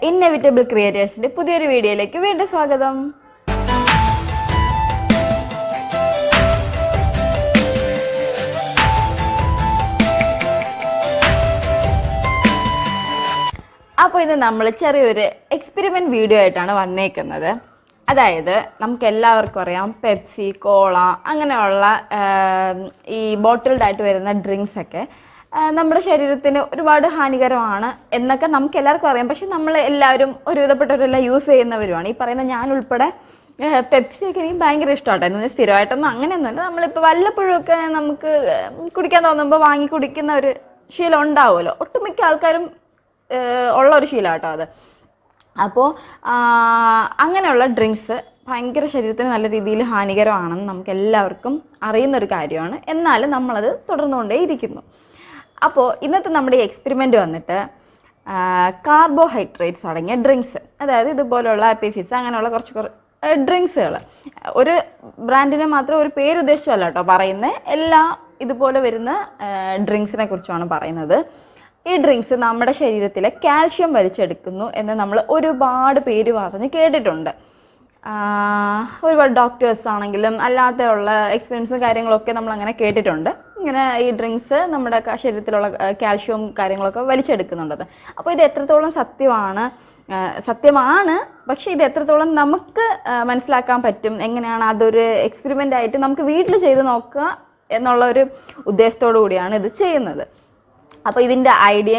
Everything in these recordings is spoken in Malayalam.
ഇന്നെവിറ്റബിൾ ക്രിയേറ്റേഴ്സിൻ്റെ പുതിയൊരു വീഡിയോയിലേക്ക് വീണ്ടും സ്വാഗതം. അപ്പോൾ ഇന്ന് നമ്മൾ ചെറിയൊരു എക്സ്പെരിമെൻറ്റ് വീഡിയോ ആയിട്ടാണ് വന്നേക്കുന്നത്. അതായത് നമുക്ക് എല്ലാവർക്കും അറിയാം പെപ്സി, കോള അങ്ങനെയുള്ള ഈ ബോട്ടിൽഡായിട്ട് വരുന്ന ഡ്രിങ്ക്സൊക്കെ നമ്മുടെ ശരീരത്തിന് ഒരുപാട് ഹാനികരമാണ് എന്നൊക്കെ നമുക്ക് എല്ലാവർക്കും അറിയാം. പക്ഷെ നമ്മൾ എല്ലാവരും ഒരുവിധപ്പെട്ടവരെല്ലാം യൂസ് ചെയ്യുന്നവരുമാണ്. ഈ പറയുന്ന ഞാൻ ഉൾപ്പെടെ പെപ്സിയൊക്കെ എനിക്ക് ഭയങ്കര ഇഷ്ടമായിട്ടായിരുന്നു. സ്ഥിരമായിട്ടൊന്നും അങ്ങനെയൊന്നുമില്ല. നമ്മളിപ്പോൾ വല്ലപ്പോഴുമൊക്കെ നമുക്ക് കുടിക്കാൻ തോന്നുമ്പോൾ വാങ്ങി കുടിക്കുന്ന ഒരു ശീലം ഉണ്ടാവുമല്ലോ. ഒട്ടുമിക്ക ആൾക്കാരും ഉള്ള ഒരു ശീലം കേട്ടോ അത്. അപ്പോൾ അങ്ങനെയുള്ള ഡ്രിങ്ക്സ് ഭയങ്കര ശരീരത്തിന് നല്ല രീതിയിൽ ഹാനികരമാണെന്ന് നമുക്ക് എല്ലാവർക്കും അറിയുന്നൊരു കാര്യമാണ്. എന്നാലും നമ്മളത് തുടർന്നുകൊണ്ടേ ഇരിക്കുന്നു. അപ്പോൾ ഇന്നത്തെ നമ്മുടെ ഈ എക്സ്പെരിമെൻ്റ് വന്നിട്ട് കാർബോഹൈഡ്രേറ്റ്സ് അടങ്ങിയ ഡ്രിങ്ക്സ്, അതായത് ഇതുപോലുള്ള ആപ്പി ഫിസ് അങ്ങനെയുള്ള കുറച്ച് ഡ്രിങ്ക്സുകൾ, ഒരു ബ്രാൻഡിനെ മാത്രം ഒരു പേരുദ്ദേശിച്ചല്ല കേട്ടോ പറയുന്നത്, എല്ലാ ഇതുപോലെ വരുന്ന ഡ്രിങ്ക്സിനെ കുറിച്ചാണ് പറയുന്നത്. ഈ ഡ്രിങ്ക്സ് നമ്മുടെ ശരീരത്തിലെ കാൽഷ്യം വലിച്ചെടുക്കുന്നു എന്ന് നമ്മൾ ഒരുപാട് പേര് പറഞ്ഞ് കേട്ടിട്ടുണ്ട്. ഒരുപാട് ഡോക്ടേഴ്സ് ആണെങ്കിലും അല്ലാത്തുള്ള എക്സ്പീരിയൻസും കാര്യങ്ങളൊക്കെ നമ്മളങ്ങനെ കേട്ടിട്ടുണ്ട്. ഇങ്ങനെ ഈ ഡ്രിങ്ക്സ് നമ്മുടെ ശരീരത്തിലുള്ള കാൽഷ്യവും കാര്യങ്ങളൊക്കെ വലിച്ചെടുക്കുന്നുണ്ടത്. അപ്പോൾ ഇത് എത്രത്തോളം സത്യമാണ്, പക്ഷേ ഇത് എത്രത്തോളം നമുക്ക് മനസ്സിലാക്കാൻ പറ്റും, എങ്ങനെയാണ് അതൊരു എക്സ്പെരിമെൻ്റ് ആയിട്ട് നമുക്ക് വീട്ടിൽ ചെയ്ത് നോക്കുക എന്നുള്ള ഒരു ഉദ്ദേശത്തോടു കൂടിയാണ് ഇത് ചെയ്യുന്നത്. അപ്പോൾ ഇതിൻ്റെ ഐഡിയ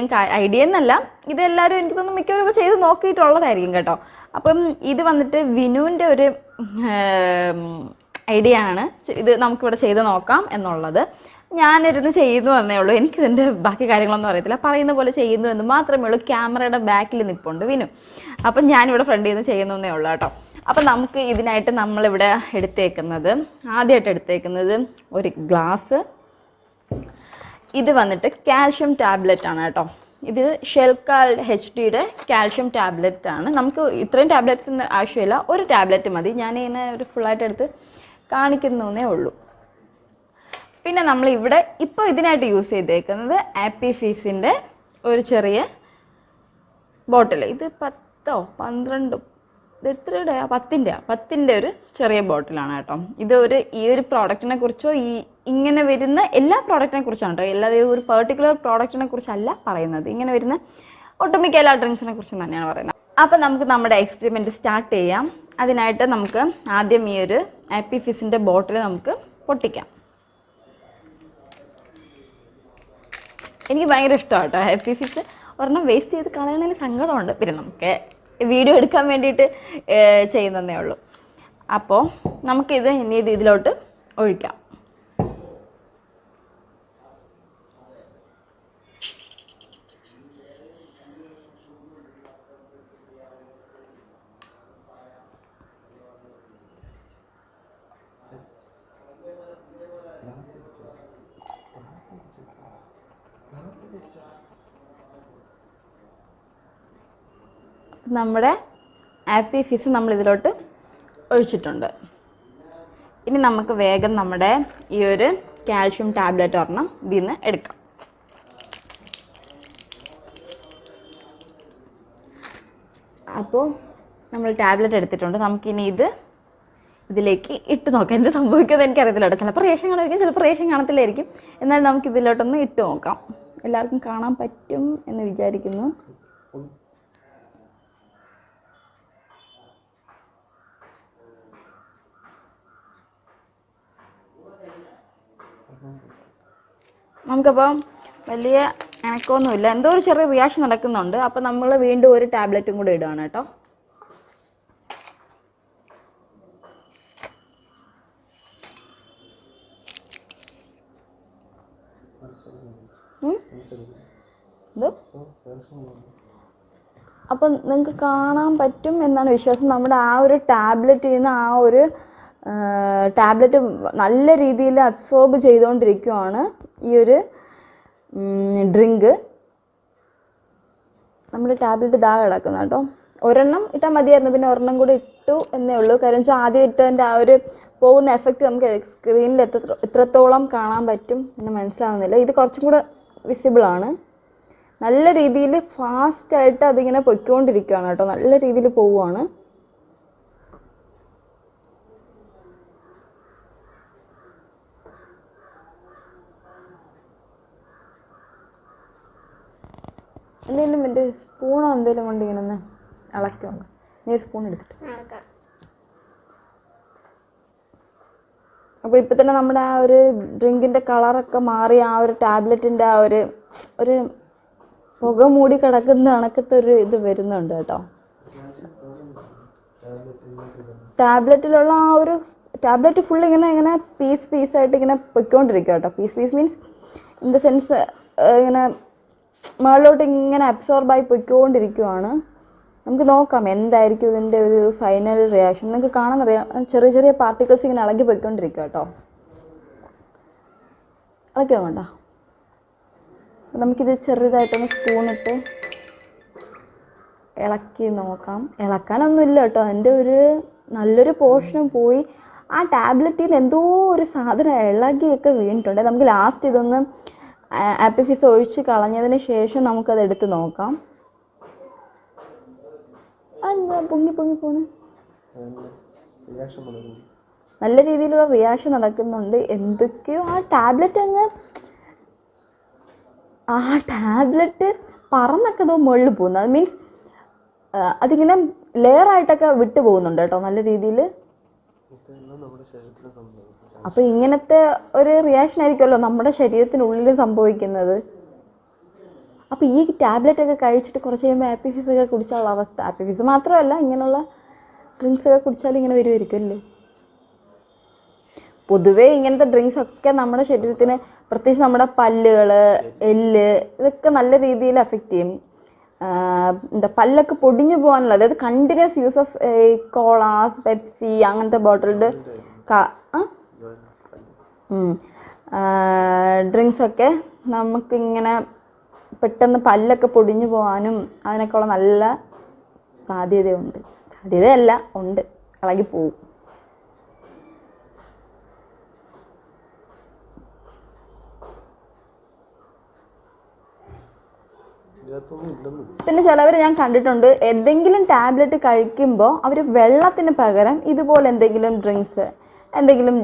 എന്നല്ല, ഇതെല്ലാവരും എനിക്ക് തോന്നുന്നു മിക്കവരും ചെയ്ത് നോക്കിയിട്ടുള്ളതായിരിക്കും കേട്ടോ. അപ്പം ഇത് വന്നിട്ട് വിനുവിൻ്റെ ഒരു ഐഡിയ ആണ്. ഇത് നമുക്കിവിടെ ചെയ്ത് നോക്കാം എന്നുള്ളത്. ഞാനിരുന്ന് ചെയ്യുന്നു എന്നേ ഉള്ളൂ. എനിക്കിതിൻ്റെ ബാക്കി കാര്യങ്ങളൊന്നും അറിയത്തില്ല. പറയുന്ന പോലെ ചെയ്യുന്നു എന്ന് മാത്രമേ ഉള്ളൂ. ക്യാമറയുടെ ബാക്കിൽ നിൽപ്പുണ്ട് വിനു. അപ്പം ഞാനിവിടെ ഫ്രണ്ടിൽ നിന്ന് ചെയ്യുന്നു എന്നേ ഉള്ളൂ കേട്ടോ. അപ്പം നമുക്ക് ഇതിനായിട്ട് നമ്മളിവിടെ ആദ്യമായിട്ട് എടുത്തേക്കുന്നത് ഒരു ഗ്ലാസ്. ഇത് വന്നിട്ട് കാൽഷ്യം ടാബ്ലറ്റ് ആണ് കേട്ടോ. ഇത് ഷെൽക്കാൽ HDയുടെ കാൽഷ്യം ടാബ്ലറ്റ് ആണ്. നമുക്ക് ഇത്രയും ടാബ്ലറ്റ്സിന് ആവശ്യമില്ല, ഒരു ടാബ്ലറ്റ് മതി. ഞാനിങ്ങനെ ഒരു ഫുള്ളായിട്ട് എടുത്ത് കാണിക്കുന്നേ ഉള്ളൂ. പിന്നെ നമ്മളിവിടെ ഇപ്പോൾ ഇതിനായിട്ട് യൂസ് ചെയ്തേക്കുന്നത് ആപ്പി ഫീസിൻ്റെ ഒരു ചെറിയ ബോട്ടിൽ. ഇത് 10 12 ഇത് എത്രയുടെ 10ൻ്റെ ഒരു ചെറിയ ബോട്ടിലാണ് കേട്ടോ. ഈ ഒരു പ്രോഡക്റ്റിനെ കുറിച്ചോ ഇങ്ങനെ വരുന്ന എല്ലാ പ്രോഡക്റ്റിനെ കുറിച്ചാണ് കേട്ടോ. എല്ലാവരും ഒരു പെർട്ടിക്കുലർ പ്രോഡക്റ്റിനെ കുറിച്ചല്ല പറയുന്നത്. ഇങ്ങനെ വരുന്ന ഒട്ടുമിക്ക എല്ലാ ഡ്രിങ്ക്സിനെ കുറിച്ചും തന്നെയാണ് പറയുന്നത്. അപ്പോൾ നമുക്ക് നമ്മുടെ എക്സ്പെരിമെൻറ്റ് സ്റ്റാർട്ട് ചെയ്യാം. അതിനായിട്ട് നമുക്ക് ആദ്യം ഈ ഒരു ആപ്പി ഫിസിൻ്റെ ബോട്ടിൽ നമുക്ക് പൊട്ടിക്കാം. എനിക്ക് ഭയങ്കര ഇഷ്ടമാണ് കേട്ടോ ആപ്പി ഫിസ്. ഒരെണ്ണം വേസ്റ്റ് ചെയ്ത് കളയണതിന് സങ്കടമുണ്ട്. പിന്നെ നമുക്ക് വീഡിയോ എടുക്കാൻ വേണ്ടിയിട്ട് ചെയ്യുന്നതേ ഉള്ളൂ. അപ്പോൾ നമുക്കിത് ഇനി ഇതിലോട്ട് ഒഴിക്കാം. നമ്മുടെ ആപ്പി ഫിസ് നമ്മളിതിലോട്ട് ഒഴിച്ചിട്ടുണ്ട്. ഇനി നമുക്ക് വേഗം നമ്മുടെ ഈ ഒരു കാൽഷ്യം ടാബ്ലറ്റ് ഒരെണ്ണം ഇതിൽ നിന്ന് എടുക്കാം. അപ്പോൾ നമ്മൾ ടാബ്ലറ്റ് എടുത്തിട്ടുണ്ട്. നമുക്കിനി ഇതിലേക്ക് ഇട്ട് നോക്കാം. എന്ത് സംഭവിക്കുമെന്ന് എനിക്കറിയത്തില്ല കേട്ടോ. ചിലപ്പോൾ റേഷൻ കാണുമായിരിക്കും, ചിലപ്പോൾ റേഷൻ കാണത്തില്ലായിരിക്കും. എന്നാൽ നമുക്കിതിലോട്ടൊന്ന് ഇട്ട് നോക്കാം. എല്ലാവർക്കും കാണാൻ പറ്റും എന്ന് വിചാരിക്കുന്നു. നമുക്കപ്പം വലിയ അനക്കമൊന്നുമില്ല, എന്തോ ഒരു ചെറിയ റിയാക്ഷൻ നടക്കുന്നുണ്ട്. അപ്പം നമ്മൾ വീണ്ടും ഒരു ടാബ്ലറ്റും കൂടെ ഇടുകയാണ് കേട്ടോ. അപ്പം നിങ്ങൾക്ക് കാണാൻ പറ്റും എന്നാണ് വിശ്വാസം. നമ്മുടെ ആ ഒരു ടാബ്ലറ്റിൽ നിന്ന് ടാബ്ലറ്റ് നല്ല രീതിയിൽ അബ്സോർബ് ചെയ്തുകൊണ്ടിരിക്കുകയാണ് ഈ ഒരു ഡ്രിങ്ക്. നമ്മുടെ ടാബ്ലറ്റ് കിടക്കുന്ന കേട്ടോ. ഒരെണ്ണം ഇട്ടാൽ മതിയായിരുന്നു, പിന്നെ ഒരെണ്ണം കൂടി ഇട്ടു എന്നേ ഉള്ളൂ. കാര്യം വെച്ചാൽ ആദ്യം ഇട്ടതിൻ്റെ ആ ഒരു പോകുന്ന എഫക്റ്റ് നമുക്ക് സ്ക്രീനിൽ എത്രത്തോളം കാണാൻ പറ്റും എന്ന് മനസ്സിലാവുന്നില്ല. ഇത് കുറച്ചും കൂടെ വിസിബിളാണ്. നല്ല രീതിയിൽ ഫാസ്റ്റായിട്ട് അതിങ്ങനെ പൊയ്ക്കൊണ്ടിരിക്കുകയാണ് കേട്ടോ, നല്ല രീതിയിൽ പോവുകയാണ്. എന്തെങ്കിലും എൻ്റെ സ്പൂണോ എന്തെങ്കിലും കൊണ്ട് ഇങ്ങനെ ഒന്ന് ഇളക്കി നോക്കാം. നീ സ്പൂൺ എടുത്തിട്ട്. അപ്പോൾ ഇപ്പം തന്നെ നമ്മുടെ ആ ഒരു ഡ്രിങ്കിൻ്റെ കളറൊക്കെ മാറി ആ ഒരു ടാബ്ലറ്റിൻ്റെ ആ ഒരു പുക മൂടി കിടക്കുന്ന കണക്കത്തെ ഒരു ഇത് വരുന്നുണ്ട് കേട്ടോ. ടാബ്ലറ്റിലുള്ള ആ ഒരു ടാബ്ലറ്റ് ഫുൾ ഇങ്ങനെ പീസായിട്ട് ഇങ്ങനെ പൊയ്ക്കൊണ്ടിരിക്കുക കേട്ടോ. Piece means in the sense ഇങ്ങനെ മുകളിലോട്ട് ഇങ്ങനെ അബ്സോർബായി പൊയ്ക്കൊണ്ടിരിക്കുവാണ്. നമുക്ക് നോക്കാം എന്തായിരിക്കും ഇതിൻ്റെ ഒരു ഫൈനൽ റിയാക്ഷൻ. നിങ്ങൾക്ക് കാണാനറിയാം, ചെറിയ ചെറിയ പാർട്ടിക്കിൾസ് ഇങ്ങനെ ഇളകി പൊയ്ക്കൊണ്ടിരിക്കുക കേട്ടോ. ഇളക്കി വേണ്ട. അപ്പം നമുക്കിത് ചെറുതായിട്ടൊന്ന് സ്പൂണിട്ട് ഇളക്കി നോക്കാം. ഇളക്കാനൊന്നുമില്ല കേട്ടോ, അതിൻ്റെ ഒരു നല്ലൊരു പോർഷനും പോയി. ആ ടാബ്ലറ്റിൽ എന്തോ ഒരു സാധനം ഇളകിയൊക്കെ വീണിട്ടുണ്ട്. നമുക്ക് ലാസ്റ്റ് ഇതൊന്ന് ആപ്പി ഫിസ് ഒഴിച്ച് കളഞ്ഞതിന് ശേഷം നമുക്കത് എടുത്ത് നോക്കാം. എന്താ പൊങ്ങി പോണ്? നല്ല രീതിയിലുള്ള റിയാക്ഷൻ നടക്കുന്നുണ്ട്. എന്തൊക്കെയോ ആ ടാബ്ലറ്റ് പറന്നൊക്കെ എന്തോ മുകളിൽ പോകുന്നു. അത് മീൻസ് അതിങ്ങനെ ലെയറായിട്ടൊക്കെ വിട്ടു പോകുന്നുണ്ട് കേട്ടോ നല്ല രീതിയിൽ. അപ്പോൾ ഇങ്ങനത്തെ ഒരു റിയാക്ഷൻ ആയിരിക്കുമല്ലോ നമ്മുടെ ശരീരത്തിനുള്ളിൽ സംഭവിക്കുന്നത്. അപ്പോൾ ഈ ടാബ്ലറ്റൊക്കെ കഴിച്ചിട്ട് കുറച്ച് കഴിയുമ്പോൾ ആപ്പി ഫിസൊക്കെ കുടിച്ചാലുള്ള അവസ്ഥ, ആപ്പി ഫിസ് മാത്രമല്ല ഇങ്ങനെയുള്ള ഡ്രിങ്ക്സൊക്കെ കുടിച്ചാൽ ഇങ്ങനെ വരുമായിരിക്കും അല്ലേ. പൊതുവേ ഇങ്ങനത്തെ ഡ്രിങ്ക്സൊക്കെ നമ്മുടെ ശരീരത്തിന്, പ്രത്യേകിച്ച് നമ്മുടെ പല്ലുകൾ, എല്ല്, ഇതൊക്കെ നല്ല രീതിയിൽ എഫക്റ്റ് ചെയ്യും. പല്ലൊക്കെ പൊടിഞ്ഞു പോകാനുള്ള, അതായത് continuous use of colas, Pepsi അങ്ങനത്തെ ബോട്ടിൽഡ് ഡ്രിങ്ക്സൊക്കെ നമുക്കിങ്ങനെ പെട്ടെന്ന് പല്ലൊക്കെ പൊടിഞ്ഞു പോകാനും അതിനൊക്കെയുള്ള നല്ല സാധ്യതയുണ്ട്. സാധ്യതയല്ല, ഉണ്ട്, ഇളകി പോവും. പിന്നെ ചിലവർ ഞാൻ കണ്ടിട്ടുണ്ട്, എന്തെങ്കിലും ടാബ്ലറ്റ് കഴിക്കുമ്പോൾ അവർ വെള്ളത്തിന് പകരം ഇതുപോലെ എന്തെങ്കിലും ഡ്രിങ്ക്സ്, എന്തെങ്കിലും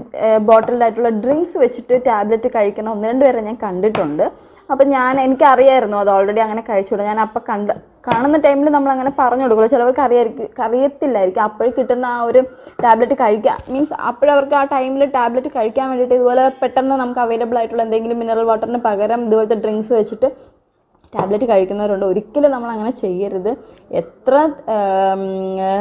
ബോട്ടിൽഡായിട്ടുള്ള ഡ്രിങ്ക്സ് വെച്ചിട്ട് ടാബ്ലറ്റ് കഴിക്കണം. 1-2 പേരെ ഞാൻ കണ്ടിട്ടുണ്ട്. അപ്പം എനിക്കറിയായിരുന്നു അത് ഓൾറെഡി അങ്ങനെ കഴിച്ചുകൂടാ. ഞാൻ അപ്പം കാണുന്ന ടൈമിൽ നമ്മൾ അങ്ങനെ പറഞ്ഞു കൊടുക്കുള്ളൂ. ചിലവർക്ക് അറിയത്തില്ലായിരിക്കും അപ്പോഴും കിട്ടുന്ന ആ ഒരു ടാബ്ലറ്റ് കഴിക്കാൻ, മീൻസ് അപ്പോഴവർക്ക് ആ ടൈമിൽ ടാബ്ലറ്റ് കഴിക്കാൻ വേണ്ടിയിട്ട് ഇതുപോലെ പെട്ടെന്ന് നമുക്ക് അവൈലബിൾ ആയിട്ടുള്ള എന്തെങ്കിലും മിനറൽ വാട്ടറിന് പകരം ഇതുപോലത്തെ ഡ്രിങ്ക്സ് വെച്ചിട്ട് ടാബ്ലറ്റ് കഴിക്കുന്നവരുണ്ട്. ഒരിക്കലും നമ്മൾ അങ്ങനെ ചെയ്യരുത്. എത്ര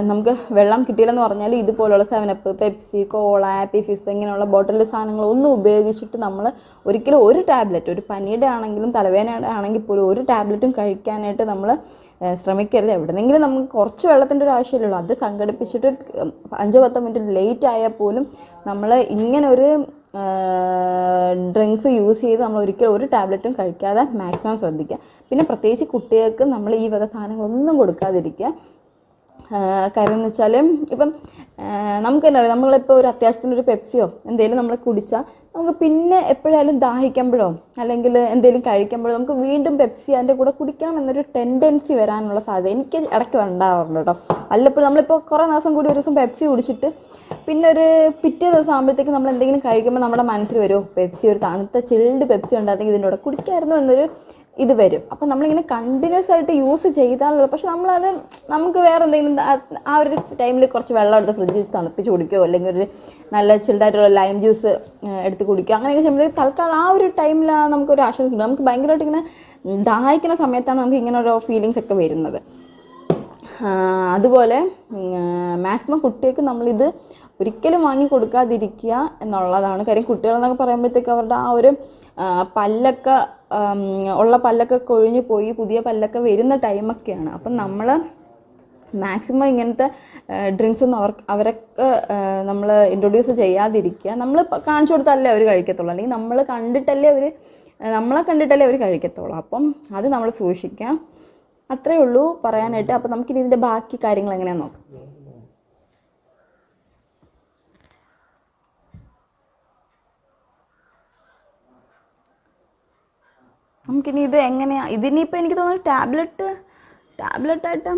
നമുക്ക് വെള്ളം കിട്ടിയില്ലെന്ന് പറഞ്ഞാൽ ഇതുപോലുള്ള 7up, പെപ്സി, കോള, ആപ്പി ഫിസ് ഇങ്ങനെയുള്ള ബോട്ടിൽ സാധനങ്ങളൊന്നും ഉപയോഗിച്ചിട്ട് നമ്മൾ ഒരിക്കലും ഒരു ടാബ്ലറ്റ്, ഒരു പനിയുടെ ആണെങ്കിലും തലവേദനയുടെ ആണെങ്കിൽ പോലും ഒരു ടാബ്ലറ്റും കഴിക്കാനായിട്ട് നമ്മൾ ശ്രമിക്കരുത്. എവിടെന്നെങ്കിലും നമുക്ക് കുറച്ച് വെള്ളത്തിൻ്റെ ഒരു ആവശ്യമില്ലല്ലോ, അത് സംഘടിപ്പിച്ചിട്ട് 5-10 മിനിറ്റ് ലേറ്റ് ആയാൽ പോലും നമ്മൾ ഇങ്ങനെ ഒരു ഡ്രിങ്ക്സ് യൂസ് ചെയ്ത് നമ്മൾ ഒരിക്കലും ഒരു ടാബ്ലറ്റും കഴിക്കാതെ മാക്സിമം ശ്രദ്ധിക്കുക. പിന്നെ പ്രത്യേകിച്ച് കുട്ടികൾക്ക് നമ്മൾ ഈ വക സാധനങ്ങളൊന്നും കൊടുക്കാതിരിക്കുക. കാര്യം എന്ന് വെച്ചാൽ ഇപ്പം നമുക്ക് തന്നെ അറിയാം, നമ്മളിപ്പോൾ ഒരു അത്യാവശ്യത്തിനൊരു പെപ്സിയോ എന്തെങ്കിലും നമ്മൾ കുടിച്ചാൽ നമുക്ക് പിന്നെ എപ്പോഴായാലും ദാഹിക്കുമ്പോഴോ അല്ലെങ്കിൽ എന്തെങ്കിലും കഴിക്കുമ്പോഴോ നമുക്ക് വീണ്ടും പെപ്സി അതിൻ്റെ കൂടെ കുടിക്കണം എന്നൊരു ടെൻഡൻസി വരാനുള്ള സാധ്യത എനിക്ക് ഇടയ്ക്ക് ഉണ്ടാവാറുണ്ട് കേട്ടോ. വല്ലപ്പോഴും നമ്മളിപ്പോൾ കുറേ ദിവസം കൂടി ഒരു ദിവസം പെപ്സി കുടിച്ചിട്ട് പിന്നെ ഒരു പിറ്റേ ദിവസം ആകുമ്പോഴത്തേക്ക് നമ്മൾ എന്തെങ്കിലും കഴിക്കുമ്പോൾ നമ്മുടെ മനസ്സിൽ വരുമോ പെപ്സി, ഒരു തണുത്ത ചിൽഡ് പെപ്സി ഉണ്ടായിരുന്നെങ്കിൽ ഇതിൻ്റെ കൂടെ കുടിക്കായിരുന്നു എന്നൊരു ഇത് വരും. അപ്പം നമ്മളിങ്ങനെ കണ്ടിന്യൂസ് ആയിട്ട് യൂസ് ചെയ്താലുള്ളൂ. പക്ഷെ നമ്മളത് നമുക്ക് വേറെ എന്തെങ്കിലും ആ ഒരു ടൈമിൽ കുറച്ച് വെള്ളം എടുത്ത് ഫ്രിഡ്ജ് വെച്ച് തണുപ്പിച്ച് കുടിക്കുകയോ അല്ലെങ്കിൽ ഒരു നല്ല ചിൽഡായിട്ടുള്ള ലൈം ജ്യൂസ് എടുത്ത് കുടിക്കുക, അങ്ങനെയൊക്കെ ചെയ്യുമ്പോഴത്തേക്ക് തൽക്കാലം ആ ഒരു ടൈമിലാണ് നമുക്കൊരു ആശ്വാസം കിട്ടും. നമുക്ക് ഭയങ്കരമായിട്ട് ഇങ്ങനെ ദാഹിക്കുന്ന സമയത്താണ് നമുക്ക് ഇങ്ങനെ ഓരോ ഫീലിങ്സ് ഒക്കെ വരുന്നത്. അതുപോലെ മാക്സിമം കുട്ടികൾക്ക് നമ്മളിത് ഒരിക്കലും വാങ്ങി കൊടുക്കാതിരിക്കുക എന്നുള്ളതാണ് കാര്യം. കുട്ടികളെന്നൊക്കെ പറയുമ്പോഴത്തേക്ക് അവരുടെ ആ ഒരു പല്ലൊക്കെ ഉള്ള പല്ലൊക്കെ കൊഴിഞ്ഞു പോയി പുതിയ പല്ലൊക്കെ വരുന്ന ടൈമൊക്കെയാണ്. അപ്പം നമ്മൾ മാക്സിമം ഇങ്ങനത്തെ ഡ്രിങ്ക്സ് ഒന്നും അവരൊക്കെ നമ്മൾ ഇൻട്രൊഡ്യൂസ് ചെയ്യാതിരിക്കുക. നമ്മൾ കാണിച്ചു കൊടുത്താലേ അവർ കഴിക്കത്തുള്ളൂ, അല്ലെങ്കിൽ നമ്മളെ കണ്ടിട്ടല്ലേ അവർ കഴിക്കത്തുള്ളൂ. അപ്പം അത് നമ്മൾ സൂക്ഷിക്കാം. അത്രയേ ഉള്ളൂ പറയാനായിട്ട്. അപ്പം നമുക്കിനി ഇതിൻ്റെ ബാക്കി കാര്യങ്ങൾ എങ്ങനെയാണെന്ന് നോക്കാം. നമുക്കിനി ഇത് എങ്ങനെയാണ് ഇതിനിപ്പോൾ എനിക്ക് തോന്നുന്നു ടാബ്ലറ്റായിട്ട്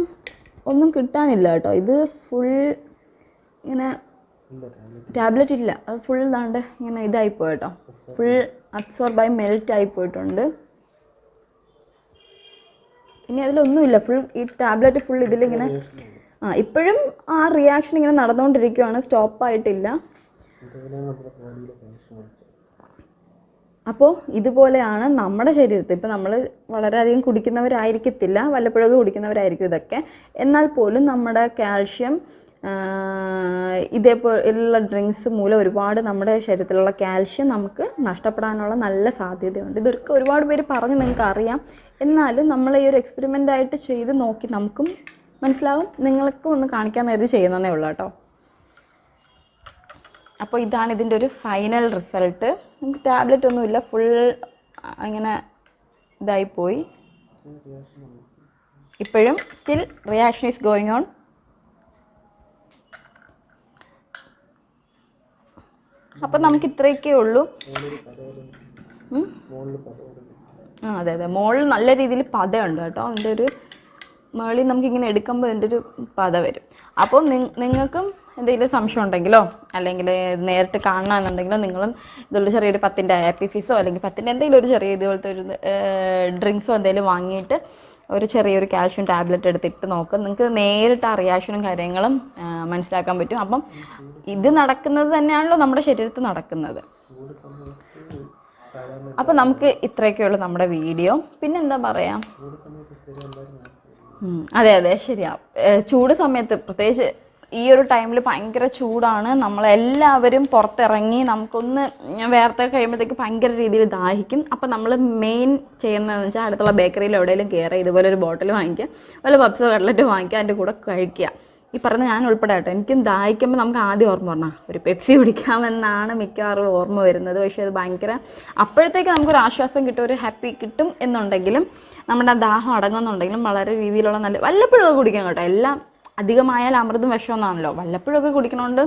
ഒന്നും കിട്ടാനില്ല കേട്ടോ. ഇത് ഫുൾ ഇങ്ങനെ ടാബ്ലറ്റ് ഇല്ല, അത് ഫുൾ ഇതാണ്ട് ഇങ്ങനെ ഇതായിപ്പോയി കേട്ടോ, ഫുൾ അബ്സോർബായി മെൽറ്റ് ആയിപ്പോയിട്ടുണ്ട്. ഇനി അതിലൊന്നുമില്ല, ഫുൾ ഈ ടാബ്ലറ്റ് ഫുൾ ഇതിലിങ്ങനെ ഇപ്പോഴും ആ റിയാക്ഷൻ ഇങ്ങനെ നടന്നുകൊണ്ടിരിക്കുകയാണ്, സ്റ്റോപ്പായിട്ടില്ല. അപ്പോൾ ഇതുപോലെയാണ് നമ്മുടെ ശരീരത്തിൽ. ഇപ്പോൾ നമ്മൾ വളരെയധികം കുടിക്കുന്നവരായിരിക്കത്തില്ല, വല്ലപ്പോഴൊക്കെ കുടിക്കുന്നവരായിരിക്കും ഇതൊക്കെ. എന്നാൽ പോലും നമ്മുടെ കാൽഷ്യം ഇതേപോലുള്ള ഡ്രിങ്ക്സ് മൂലം ഒരുപാട് നമ്മുടെ ശരീരത്തിലുള്ള കാൽഷ്യം നമുക്ക് നഷ്ടപ്പെടാനുള്ള നല്ല സാധ്യതയുണ്ട്. ഇതൊക്കെ ഒരുപാട് പേര് പറഞ്ഞ് നിങ്ങൾക്ക് അറിയാം. എന്നാലും നമ്മൾ ഈ ഒരു എക്സ്പെരിമെൻ്റ് ആയിട്ട് ചെയ്ത് നോക്കി നമുക്കും മനസ്സിലാവും, നിങ്ങൾക്കും ഒന്ന് കാണിക്കാൻ കരുതി ചെയ്യുന്നതേ ഉള്ളൂ കേട്ടോ. അപ്പോൾ ഇതാണ് ഇതിൻ്റെ ഒരു ഫൈനൽ റിസൾട്ട്. നമുക്ക് ടാബ്ലറ്റ് ഒന്നുമില്ല, ഫുൾ അങ്ങനെ ഇതായിപ്പോയി. ഇപ്പോഴും still reaction is going on. അപ്പം നമുക്ക് ഇത്രയൊക്കെ ഉള്ളൂ. അതെ അതെ, മുകളിൽ നല്ല രീതിയിൽ പതയുണ്ട് കേട്ടോ. അതിൻ്റെ ഒരു മുകളിൽ നമുക്കിങ്ങനെ എടുക്കുമ്പോൾ അതിൻ്റെ ഒരു പത വരും. അപ്പോൾ നിങ്ങൾക്കും എന്തെങ്കിലും സംശയം ഉണ്ടെങ്കിലോ അല്ലെങ്കിൽ നേരിട്ട് കാണണമെന്നുണ്ടെങ്കിലോ നിങ്ങളും ഇതുള്ള ചെറിയൊരു 10-ൻ്റെ ആപ്പി ഫീസോ അല്ലെങ്കിൽ 10-ൻ്റെ എന്തെങ്കിലും ഒരു ചെറിയ ഇതുപോലത്തെ ഒരു ഡ്രിങ്ക്സോ എന്തെങ്കിലും വാങ്ങിയിട്ട് ഒരു ചെറിയൊരു കാൽഷ്യം ടാബ്ലറ്റ് എടുത്തിട്ട് നോക്കും. നിങ്ങൾക്ക് നേരിട്ട് ആ റിയാക്ഷനും കാര്യങ്ങളും മനസ്സിലാക്കാൻ പറ്റും. അപ്പം ഇത് നടക്കുന്നത് തന്നെയാണല്ലോ നമ്മുടെ ശരീരത്തിൽ നടക്കുന്നത്. അപ്പം നമുക്ക് ഇത്രയൊക്കെയുള്ളൂ നമ്മുടെ വീഡിയോ. പിന്നെന്താ പറയുക, അതെ അതെ ശരിയാ. ചൂട് സമയത്ത് പ്രത്യേകിച്ച് ഈ ഒരു ടൈമിൽ ഭയങ്കര ചൂടാണ്. നമ്മളെല്ലാവരും പുറത്തിറങ്ങി നമുക്കൊന്ന് വേർത്ത് കഴിയുമ്പോഴത്തേക്ക് ഭയങ്കര രീതിയിൽ ദാഹിക്കും. അപ്പം നമ്മൾ മെയിൻ ചെയ്യുന്നതെന്ന് വെച്ചാൽ അടുത്തുള്ള ബേക്കറിയിൽ എവിടെയെങ്കിലും കയറി ഇതുപോലെ ഒരു ബോട്ടിൽ വാങ്ങിക്കുക, വല്ല പപ്സോ കട്ലറ്റ് വാങ്ങിക്കുക, അതിൻ്റെ കൂടെ കഴിക്കുക. ഈ പറഞ്ഞ ഞാൻ ഉൾപ്പെടെ കേട്ടോ, എനിക്കും ദാഹിക്കുമ്പോൾ നമുക്ക് ആദ്യം ഓർമ്മ പറഞ്ഞാൽ ഒരു പെപ്സി കുടിക്കാമെന്നാണ് മിക്കവാറും ഓർമ്മ വരുന്നത്. പക്ഷേ അത് ഭയങ്കര അപ്പോഴത്തേക്ക് നമുക്കൊരു ആശ്വാസം കിട്ടും, ഒരു ഹാപ്പി കിട്ടും എന്നുണ്ടെങ്കിലും നമ്മുടെ ദാഹം അടങ്ങുന്നുണ്ടെങ്കിലും വളരെ രീതിയിലുള്ള നല്ല വല്ലപ്പോഴൊക്കെ കുടിക്കാം കേട്ടോ. എല്ലാം അധികമായാൽ അമൃതും വിഷമെന്നാണല്ലോ. വല്ലപ്പോഴൊക്കെ കുടിക്കണോണ്ട്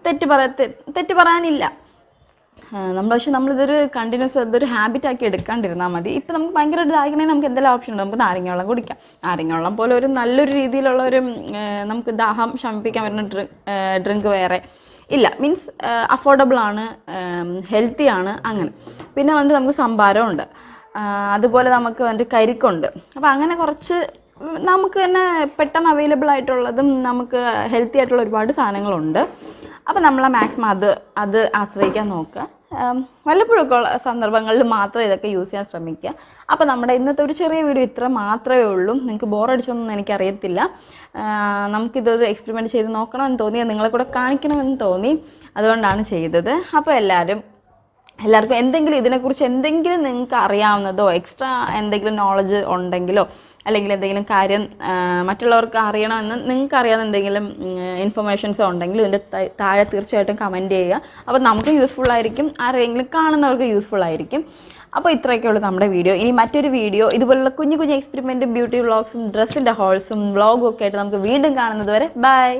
തെറ്റ് പറയാനില്ല. പക്ഷേ നമ്മളിതൊരു കണ്ടിന്യൂസ് ഇതൊരു ഹാബിറ്റാക്കി എടുക്കാണ്ടിരുന്നാൽ മതി. ഇപ്പം നമുക്ക് ഭയങ്കരമായിട്ട് ദാഹിക്കണമെങ്കിൽ നമുക്ക് എന്തെല്ലാം ഓപ്ഷൻ ഉണ്ട്. നമുക്ക് നാരങ്ങ വെള്ളം കുടിക്കാം. നാരങ്ങ വെള്ളം പോലെ ഒരു നല്ലൊരു രീതിയിലുള്ള ഒരു നമുക്ക് ദാഹം ശമിപ്പിക്കാൻ പറ്റുന്ന ഡ്രിങ്ക് വേറെ ഇല്ല. മീൻസ് അഫോർഡബിളാണ്, ഹെൽത്തിയാണ്. അങ്ങനെ പിന്നെ വന്നിട്ട് നമുക്ക് സംഭാരമുണ്ട്, അതുപോലെ നമുക്ക് വന്നിട്ട് കരിക്കുണ്ട്. അപ്പോൾ അങ്ങനെ കുറച്ച് നമുക്ക് തന്നെ പെട്ടെന്ന് അവൈലബിൾ ആയിട്ടുള്ളതും നമുക്ക് ഹെൽത്തി ആയിട്ടുള്ള ഒരുപാട് സാധനങ്ങളുണ്ട്. അപ്പോൾ നമ്മൾ മാക്സിമം അത് ആശ്രയിക്കാൻ നോക്കുക. വല്ലപ്പോഴൊക്കെ ഉള്ള സന്ദർഭങ്ങളിൽ മാത്രം ഇതൊക്കെ യൂസ് ചെയ്യാൻ ശ്രമിക്കുക. അപ്പോൾ നമ്മുടെ ഇന്നത്തെ ഒരു ചെറിയ വീഡിയോ ഇത്ര മാത്രമേ ഉള്ളൂ. നിങ്ങൾക്ക് ബോറടിച്ചൊന്നും എനിക്കറിയത്തില്ല. നമുക്കിതൊരു എക്സ്പെരിമെൻറ്റ് ചെയ്ത് നോക്കണമെന്ന് തോന്നി, നിങ്ങളെ കൂടെ കാണിക്കണമെന്ന് തോന്നി, അതുകൊണ്ടാണ് ചെയ്തത്. അപ്പോൾ എല്ലാവർക്കും എന്തെങ്കിലും ഇതിനെക്കുറിച്ച് എന്തെങ്കിലും നിങ്ങൾക്ക് അറിയാവുന്നതോ എക്സ്ട്രാ എന്തെങ്കിലും നോളജ് ഉണ്ടെങ്കിലോ അല്ലെങ്കിൽ എന്തെങ്കിലും കാര്യം മറ്റുള്ളവർക്ക് അറിയണമെന്ന് നിങ്ങൾക്ക് അറിയാവുന്ന എന്തെങ്കിലും ഇൻഫർമേഷൻസോ ഉണ്ടെങ്കിലും ഇതിൻ്റെ താഴെ തീർച്ചയായിട്ടും കമൻറ്റ് ചെയ്യുക. അപ്പോൾ നമുക്ക് യൂസ്ഫുൾ ആയിരിക്കും, ആരെങ്കിലും കാണുന്നവർക്ക് യൂസ്ഫുൾ ആയിരിക്കും. അപ്പോൾ ഇത്രയൊക്കെയുള്ളൂ നമ്മുടെ വീഡിയോ. ഇനി മറ്റൊരു വീഡിയോ ഇതുപോലുള്ള കുഞ്ഞു എക്സ്പെരിമെൻറ്റും ബ്യൂട്ടി വ്ളോഗ്സും ഡ്രസ്സിൻ്റെ ഹോൾസും വ്ളോഗും ഒക്കെ ആയിട്ട് നമുക്ക് വീണ്ടും കാണുന്നത് വരെ ബൈ.